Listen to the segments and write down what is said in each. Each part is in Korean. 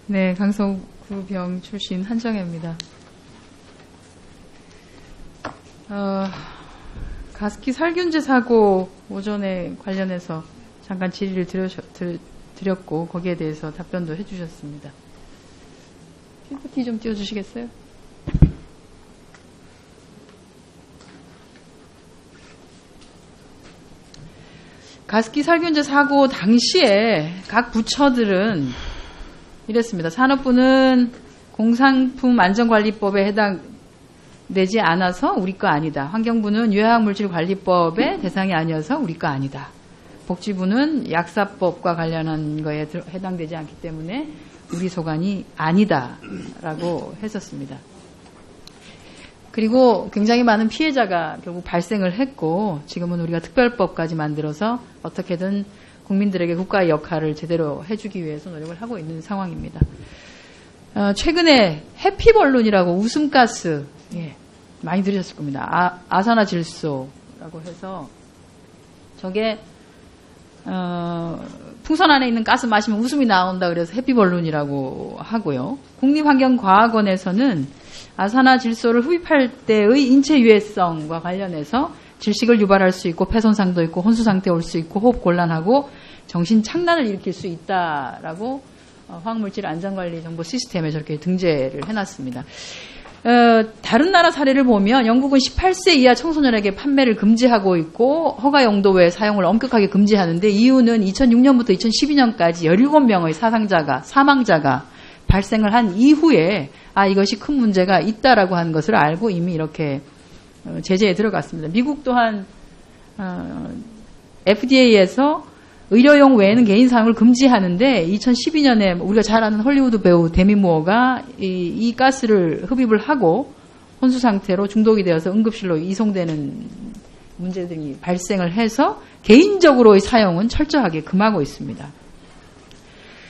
네, 강서구병 출신 한정혜입니다. 가습기 살균제 사고 오전에 관련해서 잠깐 질의를 드렸고 거기에 대해서 답변도 해주셨습니다. PPT 좀 띄워주시겠어요? 가습기 살균제 사고 당시에 각 부처들은 이랬습니다. 산업부는 공산품안전관리법에 해당되지 않아서 우리 거 아니다. 환경부는 유해화물질관리법의 대상이 아니어서 우리 거 아니다. 복지부는 약사법과 관련한 거에 해당되지 않기 때문에 우리 소관이 아니다 라고 했었습니다. 그리고 굉장히 많은 피해자가 결국 발생을 했고 지금은 우리가 특별법까지 만들어서 어떻게든 국민들에게 국가의 역할을 제대로 해주기 위해서 노력을 하고 있는 상황입니다. 최근에 해피벌룬이라고 웃음가스, 많이 들으셨을 겁니다. 아산화질소라고 해서 저게 풍선 안에 있는 가스 마시면 웃음이 나온다 그래서 해피벌룬이라고 하고요. 국립환경과학원에서는 아산화질소를 흡입할 때의 인체 유해성과 관련해서 질식을 유발할 수 있고 폐손상도 있고 혼수 상태에 올 수 있고 호흡 곤란하고 정신 착란을 일으킬 수 있다라고 화학물질 안전관리 정보 시스템에 저렇게 등재를 해놨습니다. 다른 나라 사례를 보면 영국은 18세 이하 청소년에게 판매를 금지하고 있고 허가 용도 외 사용을 엄격하게 금지하는데 이유는 2006년부터 2012년까지 17명의 사망자가 발생을 한 이후에 이것이 큰 문제가 있다라고 하는 것을 알고 이미 이렇게 제재에 들어갔습니다. 미국 또한 FDA에서 의료용 외에는 개인 사용을 금지하는데 2012년에 우리가 잘 아는 헐리우드 배우 데미 무어가 이 가스를 흡입을 하고 혼수 상태로 중독이 되어서 응급실로 이송되는 문제들이 발생을 해서 개인적으로의 사용은 철저하게 금하고 있습니다.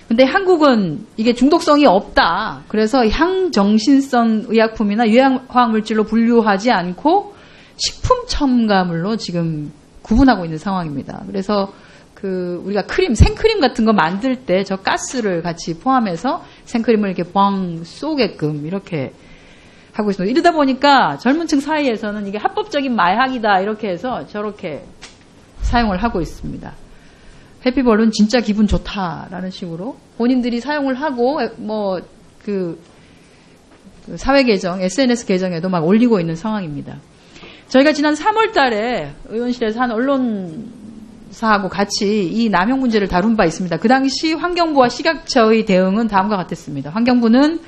근데 한국은 이게 중독성이 없다. 그래서 향정신성 의약품이나 유해화학물질로 분류하지 않고 식품 첨가물로 지금 구분하고 있는 상황입니다. 그래서 우리가 생크림 같은 거 만들 때 저 가스를 같이 포함해서 생크림을 이렇게 뻥 쏘게끔 이렇게 하고 있습니다. 이러다 보니까 젊은 층 사이에서는 이게 합법적인 마약이다 이렇게 해서 저렇게 사용을 하고 있습니다. 해피벌룬 진짜 기분 좋다라는 식으로 본인들이 사용을 하고 사회 계정, SNS 계정에도 막 올리고 있는 상황입니다. 저희가 지난 3월 달에 의원실에서 한 언론사하고 같이 이 남용 문제를 다룬 바 있습니다. 그 당시 환경부와 식약처의 대응은 다음과 같았습니다. 환경부는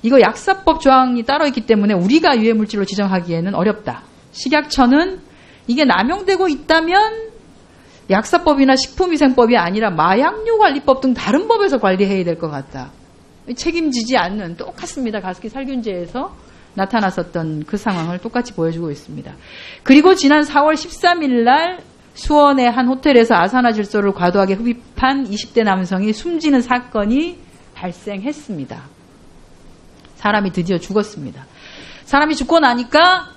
이거 약사법 조항이 따로 있기 때문에 우리가 유해물질로 지정하기에는 어렵다. 식약처는 이게 남용되고 있다면 약사법이나 식품위생법이 아니라 마약류관리법 등 다른 법에서 관리해야 될 것 같다. 책임지지 않는 똑같습니다. 가습기 살균제에서 나타났었던 그 상황을 똑같이 보여주고 있습니다. 그리고 지난 4월 13일 날 수원의 한 호텔에서 아산화질소를 과도하게 흡입한 20대 남성이 숨지는 사건이 발생했습니다. 사람이 드디어 죽었습니다. 사람이 죽고 나니까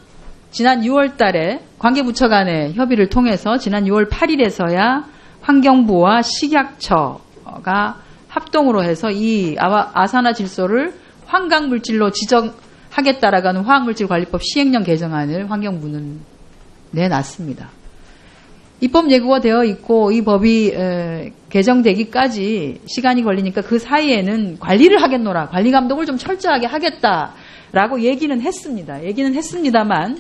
지난 6월 달에 관계부처 간의 협의를 통해서 지난 6월 8일에서야 환경부와 식약처가 합동으로 해서 이 아산화질소를 환각물질로 지정하겠다라고 하는 화학물질관리법 시행령 개정안을 환경부는 내놨습니다. 입법 예고가 되어 있고 이 법이 개정되기까지 시간이 걸리니까 그 사이에는 관리를 하겠노라, 관리 감독을 좀 철저하게 하겠다라고 얘기는 했습니다만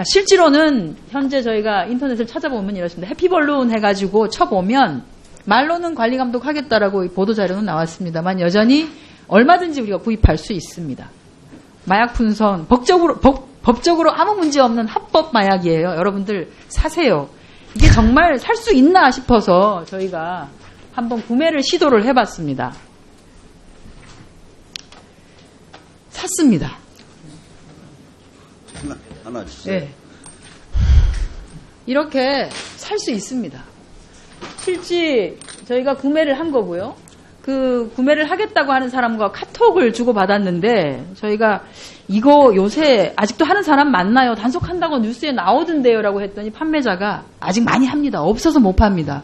실제로는 현재 저희가 인터넷을 찾아보면 이렇습니다. 해피벌룬 해가지고 쳐보면 말로는 관리 감독 하겠다라고 보도자료는 나왔습니다만 여전히 얼마든지 우리가 구입할 수 있습니다. 마약 분선 법적으로 아무 문제 없는 합법 마약이에요. 여러분들 사세요. 이게 정말 살 수 있나 싶어서 저희가 한번 구매를 시도를 해봤습니다. 샀습니다. 하나 주세요. 네. 이렇게 살 수 있습니다. 실제 저희가 구매를 한 거고요. 그 구매를 하겠다고 하는 사람과 카톡을 주고받았는데 저희가 이거 요새 아직도 하는 사람 많나요? 단속한다고 뉴스에 나오던데요 라고 했더니 판매자가 아직 많이 합니다. 없어서 못 팝니다.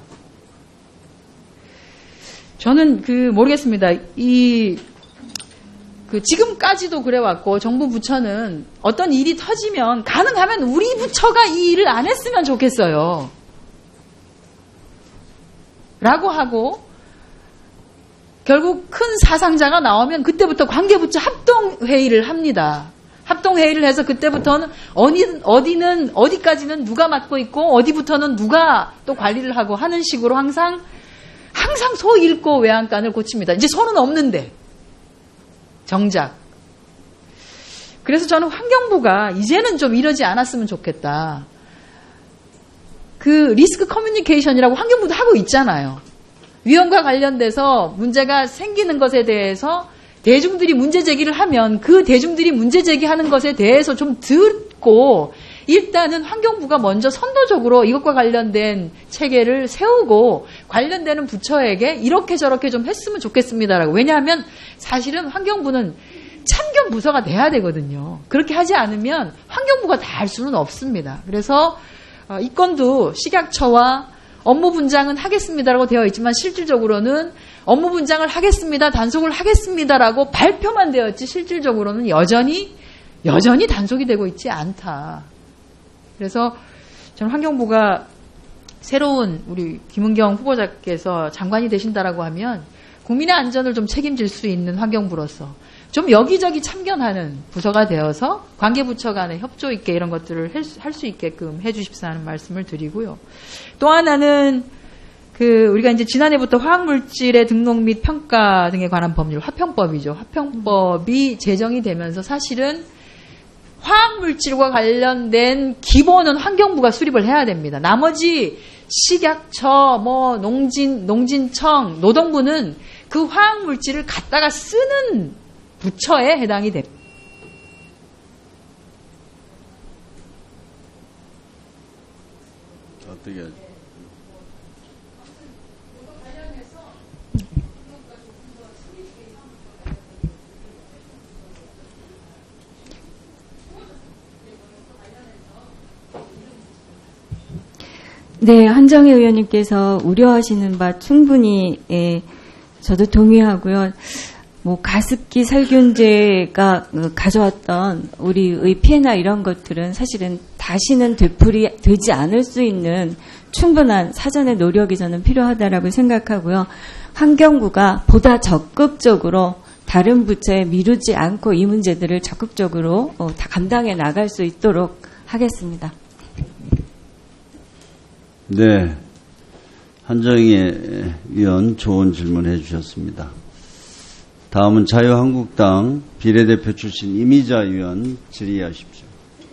저는 모르겠습니다. 지금까지도 그래왔고, 정부 부처는 어떤 일이 터지면, 가능하면 우리 부처가 이 일을 안 했으면 좋겠어요. 라고 하고, 결국 큰 사상자가 나오면 그때부터 관계부처 합동회의를 합니다. 합동회의를 해서 그때부터는 어디까지는 누가 맡고 있고, 어디부터는 누가 또 관리를 하고 하는 식으로 항상 소 잃고 외양간을 고칩니다. 이제 소는 없는데. 정작. 그래서 저는 환경부가 이제는 좀 이러지 않았으면 좋겠다. 리스크 커뮤니케이션이라고 환경부도 하고 있잖아요. 위험과 관련돼서 문제가 생기는 것에 대해서 대중들이 문제 제기를 하면 그 대중들이 문제 제기하는 것에 대해서 좀 듣고 일단은 환경부가 먼저 선도적으로 이것과 관련된 체계를 세우고 관련되는 부처에게 이렇게 저렇게 좀 했으면 좋겠습니다라고. 왜냐하면 사실은 환경부는 참견 부서가 돼야 되거든요. 그렇게 하지 않으면 환경부가 다 할 수는 없습니다. 그래서 이 건도 식약처와 업무 분장은 하겠습니다라고 되어 있지만 실질적으로는 업무 분장을 하겠습니다, 단속을 하겠습니다라고 발표만 되었지 실질적으로는 여전히 단속이 되고 있지 않다. 그래서 저는 환경부가 새로운 우리 김은경 후보자께서 장관이 되신다라고 하면 국민의 안전을 좀 책임질 수 있는 환경부로서 좀 여기저기 참견하는 부서가 되어서 관계부처 간에 협조 있게 이런 것들을 할 수 있게끔 해주십사 하는 말씀을 드리고요. 또 하나는 우리가 이제 지난해부터 화학물질의 등록 및 평가 등에 관한 법률, 화평법이죠. 화평법이 제정이 되면서 사실은 화학물질과 관련된 기본은 환경부가 수립을 해야 됩니다. 나머지 식약처, 농진청, 노동부는 그 화학물질을 갖다가 쓰는 부처에 해당이 됩니다. 어떻게 하죠? 네, 한정희 의원님께서 우려하시는 바 충분히 저도 동의하고요. 가습기 살균제가 가져왔던 우리의 피해나 이런 것들은 사실은 다시는 되지 않을 수 있는 충분한 사전의 노력이 저는 필요하다라고 생각하고요. 환경부가 보다 적극적으로 다른 부처에 미루지 않고 이 문제들을 적극적으로 다 감당해 나갈 수 있도록 하겠습니다. 네, 한정희 의원 좋은 질문 해주셨습니다. 다음은 자유한국당 비례대표 출신 이미자 의원 질의하십시오.